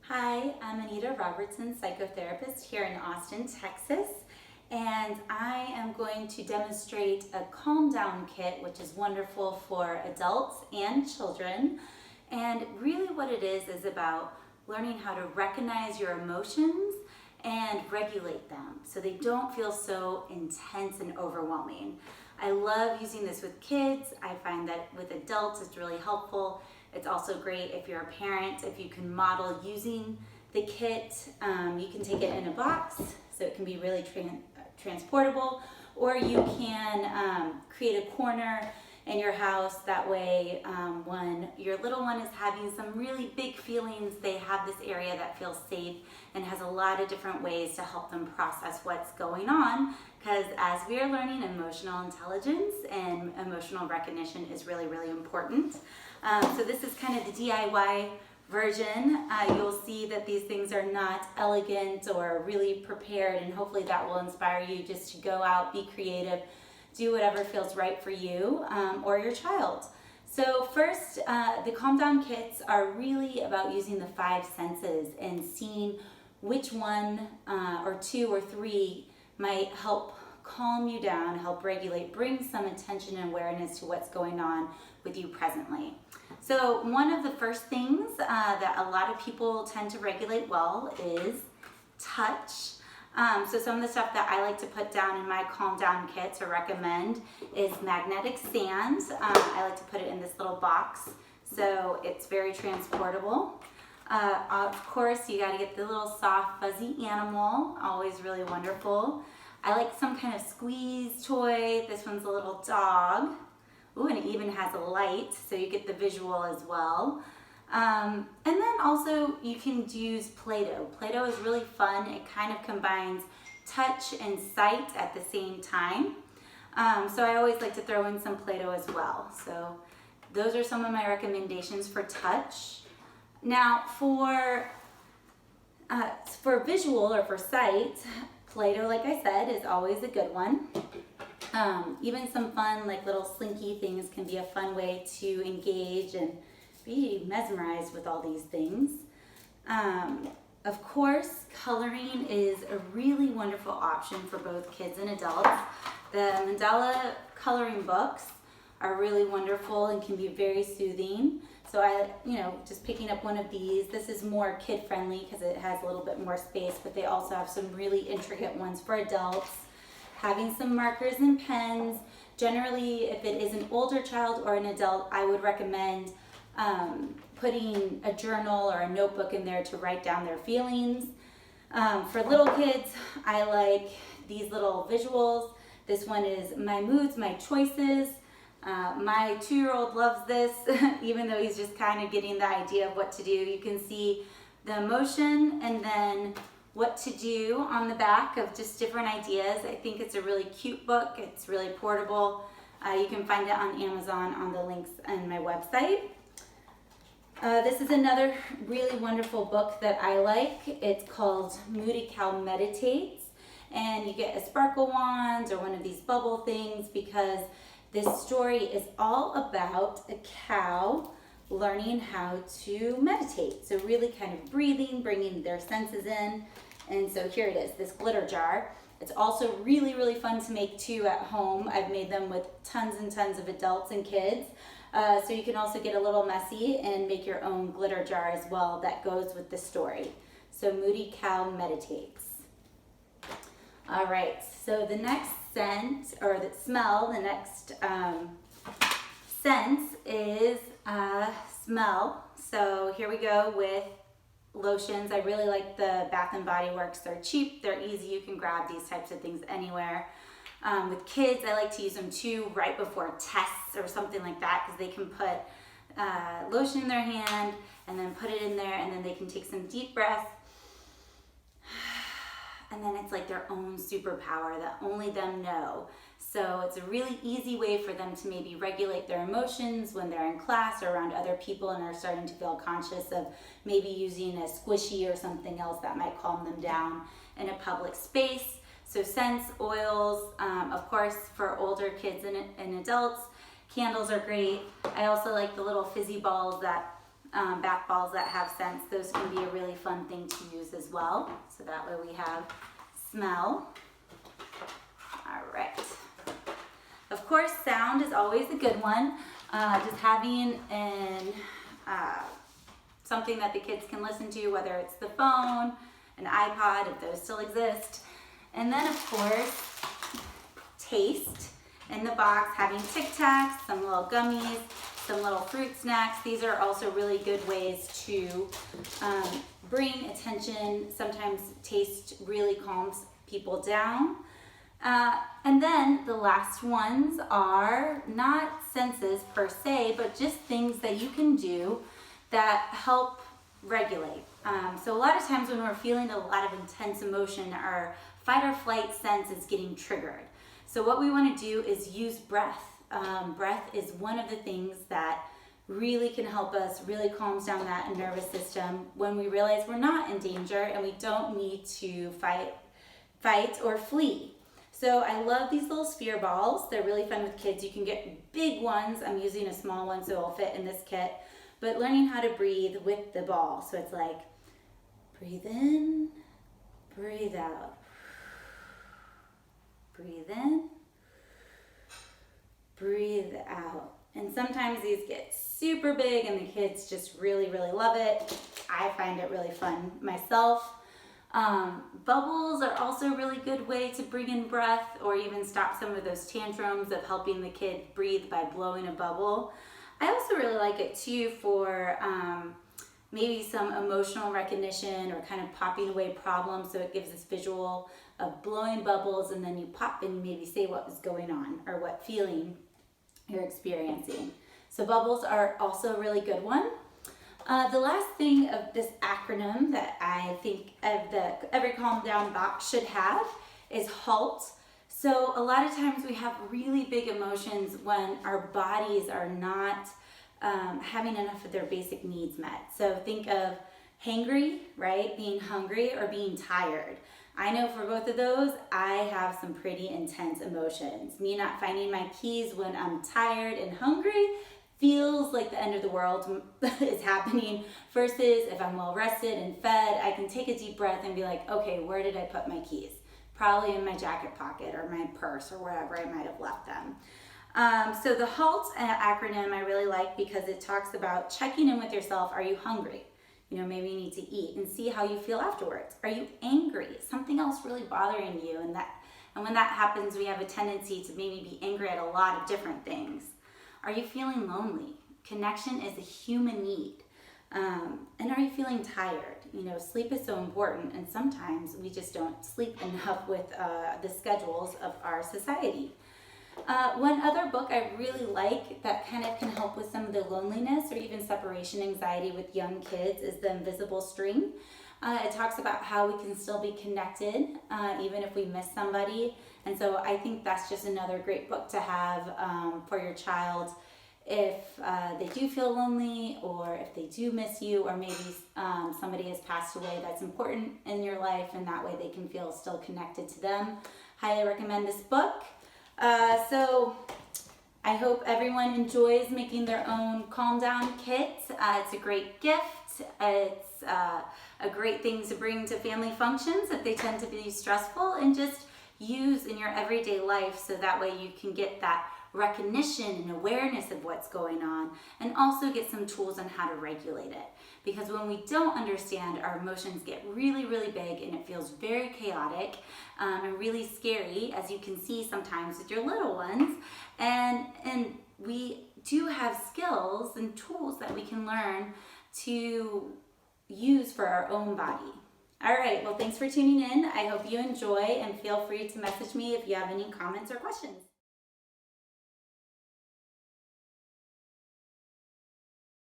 Hi, I'm Anita Robertson, psychotherapist here in Austin, Texas, and I am going to demonstrate a calm down kit, which is wonderful for adults and children. And really what it is about learning how to recognize your emotions and regulate them so they don't feel so intense and overwhelming. I love using this with kids. I find that with adults it's really helpful. It's also great if you're a parent, if you can model using the kit. You can take it in a box so it can be really transportable, or you can create a corner in your house. That way when your little one is having some really big feelings, they have this area that feels safe and has a lot of different ways to help them process what's going on, because as we are learning, emotional intelligence and emotional recognition is really, really important. So this is kind of the DIY version. You'll see that these things are not elegant or really prepared, and hopefully that will inspire you just to go out, be creative, do whatever feels right for you or your child. So first, the Calm Down kits are really about using the 5 senses and seeing which one or 2 or 3 might help calm you down, help regulate, bring some attention and awareness to what's going on with you presently. So one of the first things that a lot of people tend to regulate well is touch. So some of the stuff that I like to put down in my Calm Down kit to recommend is magnetic sand. I like to put it in this little box so it's very transportable. Of course, you got to get the little soft fuzzy animal, always really wonderful. I like some kind of squeeze toy. This one's a little dog. Ooh, and it even has a light, so you get the visual as well. And then also you can use Play-Doh. Play-Doh is really fun. It kind of combines touch and sight at the same time. So I always like to throw in some Play-Doh as well. So those are some of my recommendations for touch. Now for visual or for sight, Play-Doh, like I said, is always a good one. Even some fun, like little slinky things can be a fun way to engage and be mesmerized with all these things. Of course, coloring is a really wonderful option for both kids and adults. The mandala coloring books are really wonderful and can be very soothing. So just picking up one of these. This is more kid-friendly because it has a little bit more space, but they also have some really intricate ones for adults. Having some markers and pens. Generally, if it is an older child or an adult, I would recommend putting a journal or a notebook in there to write down their feelings. For little kids, I like these little visuals. This one is my moods, my choices. My 2-year-old loves this, even though he's just kind of getting the idea of what to do. You can see the emotion and then what to do on the back of just different ideas. I think it's a really cute book. It's really portable. You can find it on Amazon on the links on my website. This is another really wonderful book that I like. It's called Moody Cow Meditates, and you get a sparkle wand or one of these bubble things because this story is all about a cow learning how to meditate. So really kind of breathing, bringing their senses in. And so here it is, this glitter jar. It's also really, really fun to make too at home. I've made them with tons and tons of adults and kids. So you can also get a little messy and make your own glitter jar as well that goes with the story. So Moody Cow Meditates. All right, so the next scent, or the smell, the next sense is smell. So here we go with lotions. I really like the Bath & Body Works. They're cheap, they're easy, you can grab these types of things anywhere. With kids, I like to use them too right before tests or something like that, because they can put lotion in their hand and then put it in there, and then they can take some deep breaths, and then it's like their own superpower that only them know. So it's a really easy way for them to maybe regulate their emotions when they're in class or around other people and are starting to feel conscious of maybe using a squishy or something else that might calm them down in a public space. So scents, oils, of course for older kids and adults, candles are great. I also like the little fizzy balls that bath balls that have scents. Those can be a really fun thing to use as well. So that way we have smell. All right. Of course, sound is always a good one. Just having something that the kids can listen to, whether it's the phone, an iPod, if those still exist. And then of course, taste. In the box, having Tic Tacs, some little gummies, some little fruit snacks. These are also really good ways to bring attention. Sometimes taste really calms people down. And then the last ones are not senses per se, but just things that you can do that help regulate. So a lot of times when we're feeling a lot of intense emotion, our fight or flight sense is getting triggered. So what we want to do is use breath. Breath is one of the things that really can help us, really calms down that nervous system when we realize we're not in danger and we don't need to fight or flee. So I love these little sphere balls. They're really fun with kids. You can get big ones. I'm using a small one so it'll fit in this kit. But learning how to breathe with the ball. So it's like, breathe in, breathe out. Breathe in, breathe out. And sometimes these get super big and the kids just really, really love it. I find it really fun myself. Bubbles are also a really good way to bring in breath or even stop some of those tantrums of helping the kid breathe by blowing a bubble. I also really like it too for maybe some emotional recognition or kind of popping away problems. So it gives this visual of blowing bubbles and then you pop and maybe say what was going on or what feeling you're experiencing. So bubbles are also a really good one. The last thing of this acronym that I think every Calm Down box should have is HALT. So a lot of times we have really big emotions when our bodies are not having enough of their basic needs met. So think of hangry, right? Being hungry or being tired. I know for both of those, I have some pretty intense emotions. Me not finding my keys when I'm tired and hungry feels like the end of the world is happening, versus if I'm well rested and fed, I can take a deep breath and be like, okay, where did I put my keys? Probably in my jacket pocket or my purse or wherever I might have left them. So the HALT acronym I really like because it talks about checking in with yourself. Are you hungry? You know, maybe you need to eat and see how you feel afterwards. Are you angry? Is something else really bothering you? And when that happens, we have a tendency to maybe be angry at a lot of different things. Are you feeling lonely? Connection is a human need. And are you feeling tired? You know, sleep is so important, and sometimes we just don't sleep enough with the schedules of our society. One other book I really like that kind of can help with some of the loneliness or even separation anxiety with young kids is The Invisible String. It talks about how we can still be connected even if we miss somebody. And so I think that's just another great book to have for your child if they do feel lonely or if they do miss you, or maybe somebody has passed away that's important in your life, and that way they can feel still connected to them. Highly recommend this book. So I hope everyone enjoys making their own Calm Down kit. It's a great gift. It's a great thing to bring to family functions if they tend to be stressful, and just use in your everyday life so that way you can get that recognition and awareness of what's going on, and also get some tools on how to regulate it. Because when we don't understand, our emotions get really, really big and it feels very chaotic and really scary, as you can see sometimes with your little ones. And we do have skills and tools that we can learn to use for our own body. All right, well, thanks for tuning in. I hope you enjoy, and feel free to message me if you have any comments or questions.